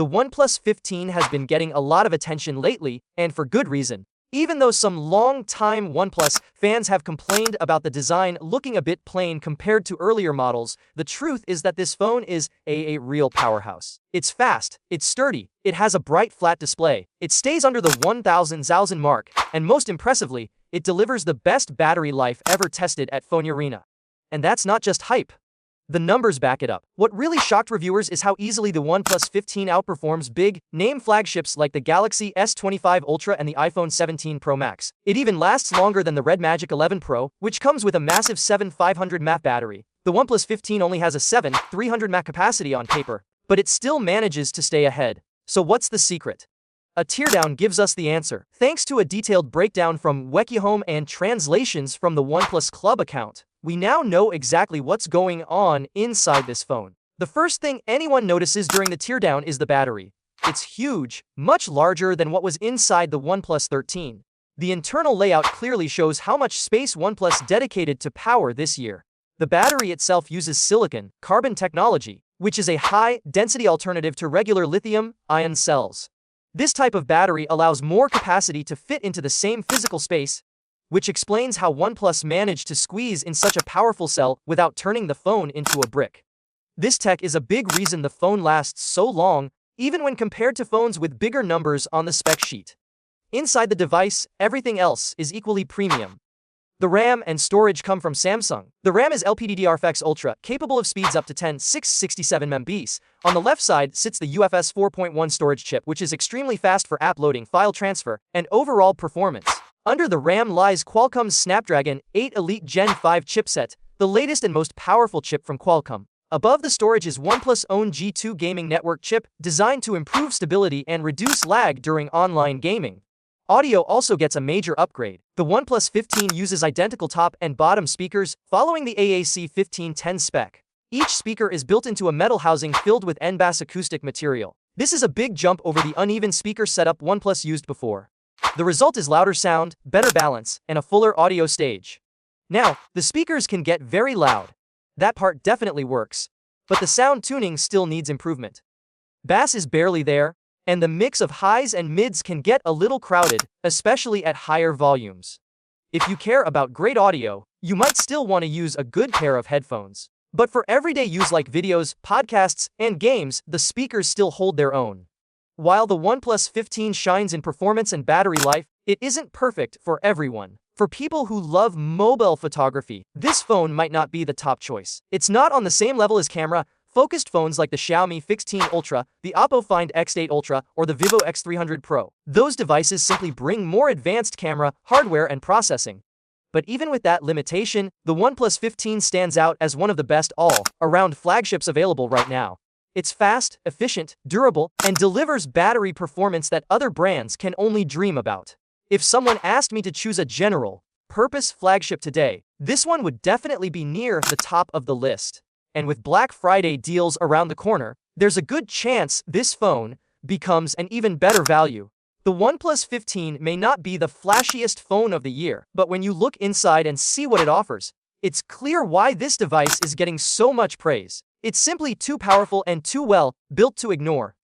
The OnePlus 15 has been getting a lot of attention lately, and for good reason. Even though some long-time OnePlus fans have complained about the design looking a bit plain compared to earlier models, the truth is that this phone is a real powerhouse. It's fast, it's sturdy, it has a bright flat display, it stays under the 1,000 mark, and most impressively, it delivers the best battery life ever tested at Phone Arena. And that's not just hype. The numbers back it up. What really shocked reviewers is how easily the OnePlus 15 outperforms big-name flagships like the Galaxy S25 Ultra and the iPhone 17 Pro Max. It even lasts longer than the Red Magic 11 Pro, which comes with a massive 7500 mAh battery. The OnePlus 15 only has a 7300 mAh capacity on paper, but it still manages to stay ahead. So what's the secret? A teardown gives us the answer. Thanks to a detailed breakdown from Wikihome and translations from the OnePlus Club account, we now know exactly what's going on inside this phone. The first thing anyone notices during the teardown is the battery. It's huge, much larger than what was inside the OnePlus 13. The internal layout clearly shows how much space OnePlus dedicated to power this year. The battery itself uses silicon-carbon technology, which is a high-density alternative to regular lithium-ion cells. This type of battery allows more capacity to fit into the same physical space, which explains how OnePlus managed to squeeze in such a powerful cell without turning the phone into a brick. This tech is a big reason the phone lasts so long, even when compared to phones with bigger numbers on the spec sheet. Inside the device, everything else is equally premium. The RAM and storage come from Samsung. The RAM is LPDDR5X Ultra, capable of speeds up to 10,667 MB. On the left side sits the UFS 4.1 storage chip, which is extremely fast for app loading, file transfer, and overall performance. Under the RAM lies Qualcomm's Snapdragon 8 Elite Gen 5 chipset, the latest and most powerful chip from Qualcomm. Above the storage is OnePlus' own G2 gaming network chip, designed to improve stability and reduce lag during online gaming. Audio also gets a major upgrade. The OnePlus 15 uses identical top and bottom speakers, following the AAC 1510 spec. Each speaker is built into a metal housing filled with N-Bass acoustic material. This is a big jump over the uneven speaker setup OnePlus used before. The result is louder sound, better balance, and a fuller audio stage. Now, the speakers can get very loud. That part definitely works. But the sound tuning still needs improvement. Bass is barely there, and the mix of highs and mids can get a little crowded, especially at higher volumes. If you care about great audio, you might still want to use a good pair of headphones. But for everyday use like videos, podcasts, and games, the speakers still hold their own. While the OnePlus 15 shines in performance and battery life, it isn't perfect for everyone. For people who love mobile photography, this phone might not be the top choice. It's not on the same level as camera-focused phones like the Xiaomi 15 Ultra, the Oppo Find X8 Ultra, or the Vivo X300 Pro. Those devices simply bring more advanced camera, hardware, and processing. But even with that limitation, the OnePlus 15 stands out as one of the best all-around flagships available right now. It's fast, efficient, durable, and delivers battery performance that other brands can only dream about. If someone asked me to choose a general-purpose flagship today, this one would definitely be near the top of the list. And with Black Friday deals around the corner, there's a good chance this phone becomes an even better value. The OnePlus 15 may not be the flashiest phone of the year, but when you look inside and see what it offers, it's clear why this device is getting so much praise. It's simply too powerful and too well built to ignore.